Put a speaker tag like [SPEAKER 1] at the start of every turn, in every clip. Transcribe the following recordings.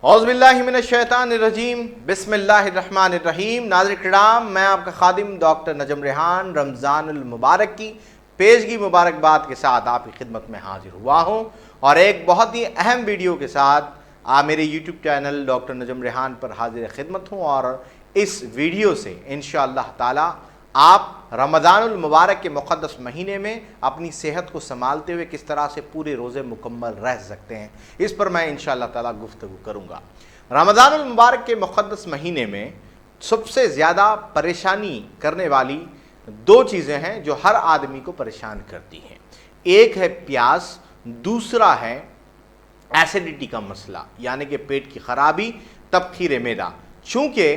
[SPEAKER 1] औज़ुबिल्लाहिमिनश्शैतानिर्रजीम बिस्मिल्लाहिर्रहमानिर्रहीम। नाज़रीन किराम, मैं आपका खादिम डॉक्टर नजमरेहान रमज़ानुल मुबारक की पेशगी मुबारकबाद के साथ आपकी खिदमत में हाजिर हुआ हूँ और एक बहुत ही अहम वीडियो के साथ आप मेरे यूट्यूब चैनल डॉक्टर नजमरेहान पर हाजिर खिदमत हूँ। और इस वीडियो से इंशाअल्लाह ताला आप रमज़ानुल मुबारक के मुक़द्दस महीने में अपनी सेहत को संभालते हुए किस तरह से पूरे रोज़े मुकम्मल रह सकते हैं, इस पर मैं इंशाअल्लाह ताला गुफ्तगू करूँगा। रमज़ानुल मुबारक के मुक़द्दस महीने में सबसे ज़्यादा परेशानी करने वाली दो चीज़ें हैं जो हर आदमी को परेशान करती हैं। एक है प्यास, दूसरा है एसिडिटी का मसला, यानी कि पेट की ख़राबी, तबखीर मैदा। चूँकि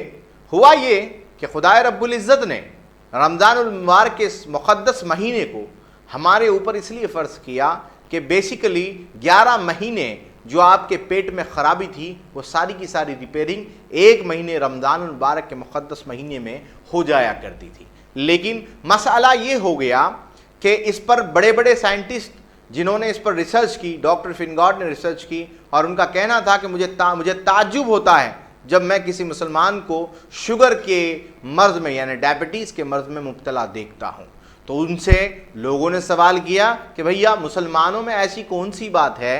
[SPEAKER 1] हुआ ये कि खुदाए रब्बुल इज़्ज़त ने रमज़ानुल मुबारक के इस मुक़द्दस महीने को हमारे ऊपर इसलिए फ़र्ज़ किया कि बेसिकली 11 महीने जो आपके पेट में ख़राबी थी वो सारी की सारी रिपेयरिंग एक महीने रमज़ानुल मुबारक के मुक़द्दस महीने में हो जाया करती थी। लेकिन मसला ये हो गया कि इस पर बड़े बड़े साइंटिस्ट जिन्होंने इस पर रिसर्च की, डॉक्टर फिनगॉड ने रिसर्च की, और उनका कहना था कि मुझे ताज्जुब होता है जब मैं किसी मुसलमान को शुगर के मर्ज़ में यानी डायबिटीज़ के मर्ज़ में मुब्तला देखता हूँ। तो उनसे लोगों ने सवाल किया कि भैया मुसलमानों में ऐसी कौन सी बात है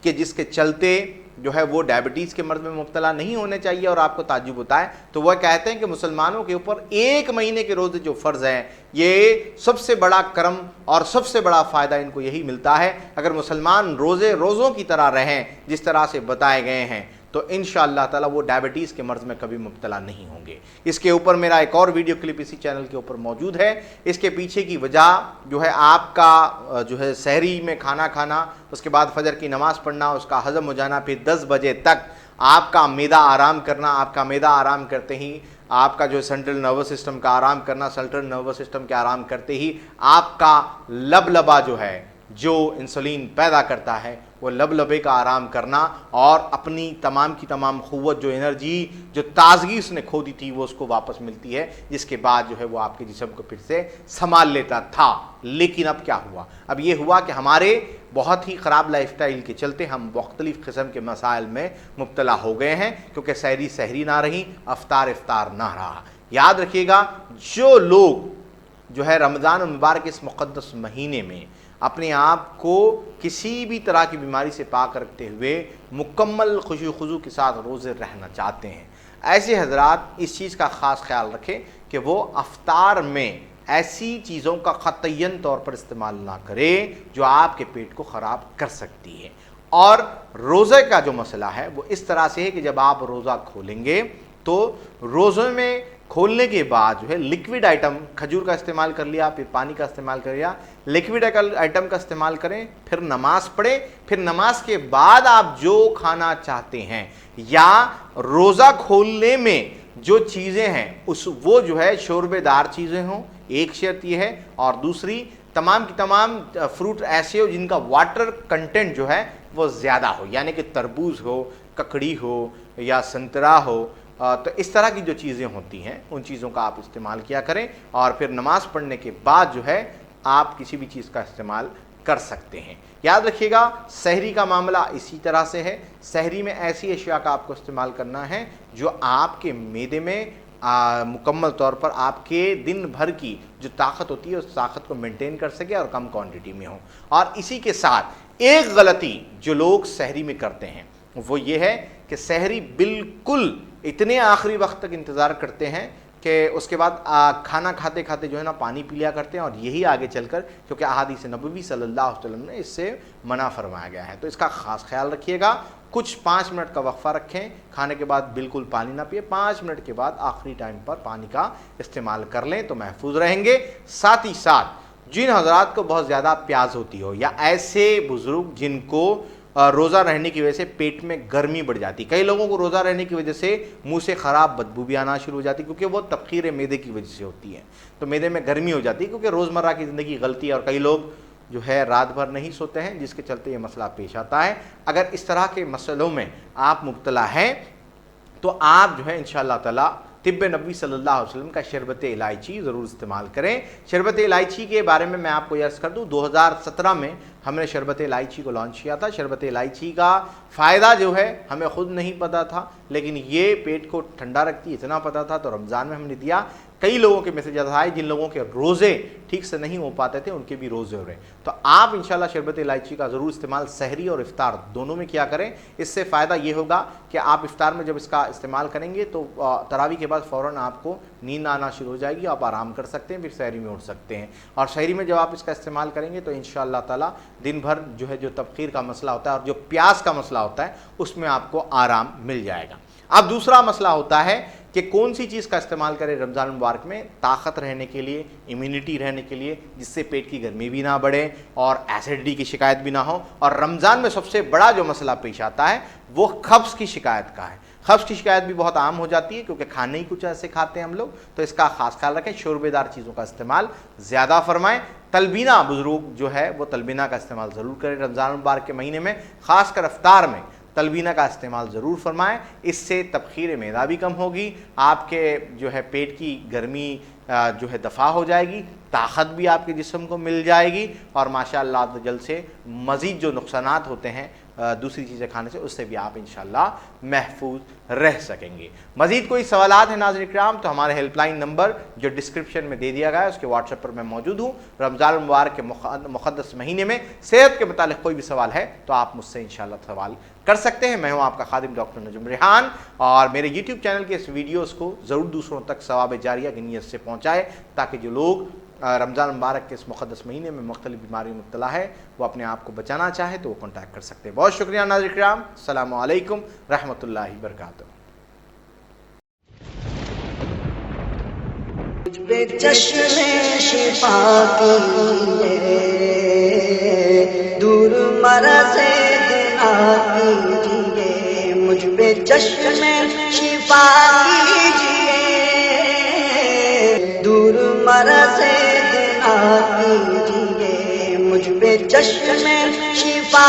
[SPEAKER 1] कि जिसके चलते जो है वो डायबिटीज़ के मर्ज़ में मुब्तला नहीं होने चाहिए और आपको ताज्जुब होता है। तो वह कहते हैं कि मुसलमानों के ऊपर एक महीने के रोज़े जो फ़र्ज़ हैं, ये सबसे बड़ा करम और सबसे बड़ा फ़ायदा इनको यही मिलता है। अगर मुसलमान रोज़ों की तरह रहें जिस तरह से बताए गए हैं तो इंशाअल्लाह ताला वो डायबिटीज़ के मर्ज़ में कभी मुब्तला नहीं होंगे। इसके ऊपर मेरा एक और वीडियो क्लिप इसी चैनल के ऊपर मौजूद है। इसके पीछे की वजह जो है आपका जो है सहरी में खाना खाना, उसके बाद फजर की नमाज़ पढ़ना, उसका हज़म हो जाना, फिर 10 बजे तक आपका मैदा आराम करना। आपका मैदा आराम करते ही आपका जो सेंट्रल नर्वस सिस्टम का आराम करना, सेंट्रल नर्वस सिस्टम के आराम करते ही आपका लबलबा जो है जो इंसुलिन पैदा करता है वो लबलबे का आराम करना, और अपनी तमाम की तमाम क़ुव्वत, जो एनर्जी, जो ताज़गी उसने खो दी थी वो उसको वापस मिलती है, जिसके बाद जो है वो आपके जिस्म को फिर से संभाल लेता था। लेकिन अब क्या हुआ? अब ये हुआ कि हमारे बहुत ही ख़राब लाइफस्टाइल के चलते हम मुख्तलिफ़ किस्म के मसाइल में मुब्तला हो गए हैं, क्योंकि सहरी ना रही, इफ्तार ना रहा। याद रखिएगा, जो लोग जो है रमज़ान मुबारक इस मुक़द्दस महीने में अपने आप को किसी भी तरह की बीमारी से पाक रखते हुए मुकम्मल खुशू खुजू के साथ रोज़े रहना चाहते हैं, ऐसे हजरात इस चीज़ का ख़ास ख्याल रखें कि वो अफ्तार में ऐसी चीज़ों का क़तय्यन तौर पर इस्तेमाल ना करें जो आपके पेट को ख़राब कर सकती है। और रोज़े का जो मसला है वो इस तरह से है कि जब आप रोज़ा खोलेंगे तो रोज़े में खोलने के बाद जो है लिक्विड आइटम, खजूर का इस्तेमाल कर लिया, फिर पानी का इस्तेमाल कर लिया, लिक्विड आइटम का इस्तेमाल करें, फिर नमाज पढ़ें, फिर नमाज के बाद आप जो खाना चाहते हैं या रोज़ा खोलने में जो चीज़ें हैं वो जो है शोरबेदार चीज़ें हों, एक शर्त यह है। और दूसरी, तमाम की तमाम फ्रूट ऐसे हो जिनका वाटर कंटेंट जो है वो ज़्यादा हो, यानी कि तरबूज हो, ककड़ी हो या संतरा हो। तो इस तरह की जो चीज़ें होती हैं उन चीज़ों का आप इस्तेमाल किया करें, और फिर नमाज़ पढ़ने के बाद जो है आप किसी भी चीज़ का इस्तेमाल कर सकते हैं। याद रखिएगा, सहरी का मामला इसी तरह से है। सहरी में ऐसी अशिया का आपको इस्तेमाल करना है जो आपके मैदे में मुकम्मल तौर पर आपके दिन भर की जो ताकत होती है उस ताकत को मेंटेन कर सके और कम क्वांटिटी में हो। और इसी के साथ एक गलती जो लोग सहरी में करते हैं वो ये है कि सहरी बिल्कुल इतने आखिरी वक्त तक इंतज़ार करते हैं कि उसके बाद खाना खाते खाते जो है ना पानी पी लिया करते हैं, और यही आगे चलकर, क्योंकि अहादीस नबवी सल्लल्लाहु अलैहि वसल्लम ने इससे मना फरमाया गया है। तो इसका ख़ास ख्याल रखिएगा। कुछ 5 मिनट का वक्फ़ा रखें, खाने के बाद बिल्कुल पानी ना पिए, 5 मिनट के बाद आखिरी टाइम पर पानी का इस्तेमाल कर लें तो महफूज रहेंगे। साथ ही साथ जिन हजरात को बहुत ज़्यादा प्यास होती हो या ऐसे बुज़ुर्ग जिनको रोज़ा रहने की वजह से पेट में गर्मी बढ़ जाती, कई लोगों को रोज़ा रहने की वजह से मुंह से ख़राब बदबू भी आना शुरू हो जाती, क्योंकि वो तबखीर मैदे की वजह से होती है। तो मैदे में गर्मी हो जाती है क्योंकि रोज़मर्रा की ज़िंदगी गलती है, और कई लोग जो है रात भर नहीं सोते हैं, जिसके चलते ये मसला पेश आता है। अगर इस तरह के मसलों में आप मुब्तला हैं तो आप जो है इंशाअल्लाह ताला तिब्ब नबी सल्लल्लाहु अलैहि वसल्लम का शरबत-ए-इलायची ज़रूर इस्तेमाल करें। शरबत-ए-इलायची के बारे में मैं आपको अर्ज़ कर दूँ, 2017 में हमने शरबत-ए-इलायची को लॉन्च किया था। शरबत-ए-इलायची का फ़ायदा जो है हमें ख़ुद नहीं पता था, लेकिन ये पेट को ठंडा रखती है इतना पता था, तो रमज़ान में हमने दिया। कई लोगों के मैसेज आए जिन लोगों के रोज़े ठीक से नहीं हो पाते थे, उनके भी रोज़े हो रहे हैं। तो आप इंशाल्लाह शरबत-ए-इलायची का ज़रूर इस्तेमाल सहरी और इफ्तार दोनों में किया करें। इससे फ़ायदा ये होगा कि आप इफ्तार में जब इसका इस्तेमाल करेंगे तो तरावी के बाद फ़ौरन आपको नींद आना शुरू हो जाएगी, आप आराम कर सकते हैं, फिर सहरी में उठ सकते हैं। और सहरी में जब आप इसका इस्तेमाल करेंगे तो इंशाअल्लाह ताला दिन भर जो तबखीर का मसला होता है और जो प्यास का मसला होता है उसमें आपको आराम मिल जाएगा। अब दूसरा मसला होता है कि कौन सी चीज़ का इस्तेमाल करें रमज़ान मुबारक में ताकत रहने के लिए, इम्यूनिटी रहने के लिए, जिससे पेट की गर्मी भी ना बढ़े और एसिडिटी की शिकायत भी ना हो। और रमज़ान में सबसे बड़ा जो मसला पेश आता है वो कब्ज़ की शिकायत का है। कब्ज़ की शिकायत भी बहुत आम हो जाती है क्योंकि खाने ही कुछ ऐसे खाते हैं हम लोग, तो इसका खास ख्याल रखें। शोरबेदार चीज़ों का इस्तेमाल ज़्यादा फरमाएँ। तलबीना बुज़ुर्ग जो है वो तलबीना का इस्तेमाल ज़रूर करें रमज़ान मुबारक के महीने में, ख़ासकर इफ्तार में तलबीना का इस्तेमाल ज़रूर फरमाएं। इससे तबखीर मैदा भी कम होगी, आपके जो है पेट की गर्मी जो है दफ़ा हो जाएगी, ताकत भी आपके जिस्म को मिल जाएगी और माशाअल्लाह जल से मज़ीद जो नुकसानात होते हैं दूसरी चीज़ें खाने से, उससे भी आप इंशाअल्लाह महफूज रह सकेंगे। मज़ीद कोई सवालात हैं नाज़रीन इकराम तो हमारे हेल्पलाइन नंबर जो डिस्क्रिप्शन में दे दिया गया है उसके व्हाट्सएप पर मैं मौजूद हूँ। रमज़ान मुबारक के मुक़द्दस महीने में सेहत के मुतालिक कोई भी सवाल है तो आप मुझसे इंशाअल्लाह सवाल कर सकते हैं। मैं हूँ आपका खादिम डॉक्टर नजमरेहान और मेरे यूट्यूब चैनल के इस वीडियोज़ को ज़रूर दूसरों तक सवाब जारिया की नीयत से पहुँचाए ताकि जो लोग रमज़ान मुबारक के इस मुक़द्दस महीने में मुख्तलिफ़ बीमारी में मुब्तला है वो अपने आप को बचाना चाहे तो वो कॉन्टैक्ट कर सकते हैं। बहुत शुक्रिया नाज़रीन इकराम, अस्सलामु अलैकुम रहमतुल्लाहि बरकातुहू।
[SPEAKER 2] दूर मरज़े गुनाह कीजिए, मुझ पे चश्मे शिफा कीजिए। दूर मरज़े गुनाह कीजिए, मुझ पे चश्मे शिफा